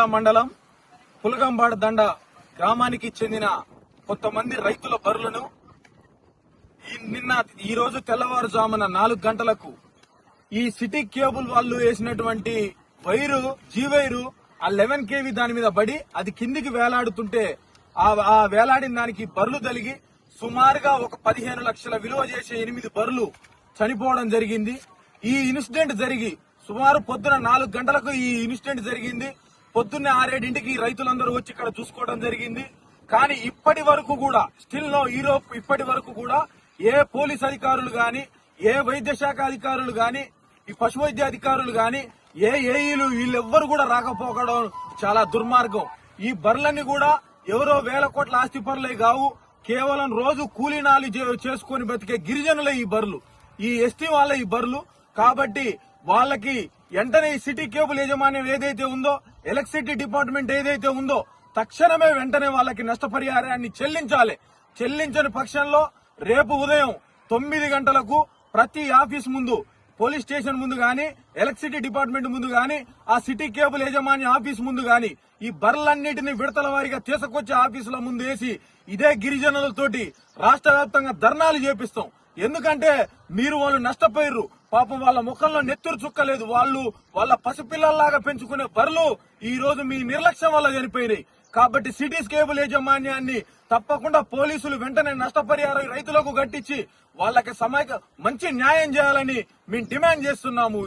మండలం పులగంబాడ దండ గ్రామానికి చెందిన కొంతమంది రైతుల బర్రెలను ఈ రోజు తెల్లవారుజామున 4 గంటలకు ఈ సిటీ కేబుల్ వాళ్ళు వేసినటువంటి వైరు ఆ 11 kV దాని మీద పడి అది కిందికి వేలాడుతుంటే ఆ వేలాడిన దానికి బర్రెలు తలిగి సుమారుగా ఒక 15 లక్షల విలువ చేసే 8 బర్రెలు చనిపోవడం జరిగింది. ఈ ఇన్సిడెంట్ జరిగి సుమారు పొద్దున 4 గంటలకు ఈ ఇన్సిడెంట్ జరిగింది. పొద్దున్నే 6-7ంటికి రైతులందరూ వచ్చి ఇక్కడ చూసుకోవడం జరిగింది. కానీ ఇప్పటి వరకు కూడా ఇప్పటి వరకు కూడా ఏ పోలీస్ అధికారులు గాని, ఏ వైద్య శాఖ అధికారులు గాని, ఈ పశు వైద్య అధికారులు గాని, ఏ ఏఈలు వీళ్ళెవ్వరు కూడా రాకపోవడం చాలా దుర్మార్గం. ఈ బర్రెలన్నీ కూడా ఎవరో వేల కోట్ల ఆస్తి పరులే కావు, కేవలం రోజు కూలీనాలు చేసుకుని బతికే గిరిజనులే ఈ బర్రెలు, ఈ ఎస్టీ వాళ్ళ ఈ బర్రెలు. కాబట్టి వాళ్ళకి వెంటనే ఈ సిటీ కేబుల్ యాజమాన్యం ఏదైతే ఉందో, ఎలక్ట్రిసిటీ డిపార్ట్మెంట్ ఏదైతే ఉందో తక్షణమే వెంటనే వాళ్ళకి నష్టపరిహారాన్ని చెల్లించాలి. చెల్లించని పక్షంలో రేపు ఉదయం 9 గంటలకు ప్రతి ఆఫీస్ ముందు, పోలీస్ స్టేషన్ ముందు గాని, ఎలక్ట్రిసిటీ డిపార్ట్మెంట్ ముందు గాని, ఆ సిటీ కేబుల్ యాజమాన్య ఆఫీస్ ముందు గాని ఈ బర్రెలన్నింటినీ విడతల వారీగా తీసుకొచ్చి ఆఫీసుల ముందు వేసి ఇదే గిరిజనులతోటి రాష్ట్ర వ్యాప్తంగా ధర్నాలు చేపిస్తాం. ఎందుకంటే వాళ్ళు నష్టపోయారు. పాపం వాళ్ళ ముఖంలో నెత్తురు చుక్కలేదు. వాళ్ళ పసిపిల్లల్లాగా పెంచుకునే బర్రెలు ఈ రోజు మీ నిర్లక్ష్యం వల్ల చనిపోయినాయి. కాబట్టి సిటీస్ కేబుల్ యాజమాన్యాన్ని తప్పకుండా పోలీసులు వెంటనే నష్టపరిహారం రైతులకు కట్టించి వాళ్ళకి మంచి న్యాయం చేయాలని మేము డిమాండ్ చేస్తున్నాము.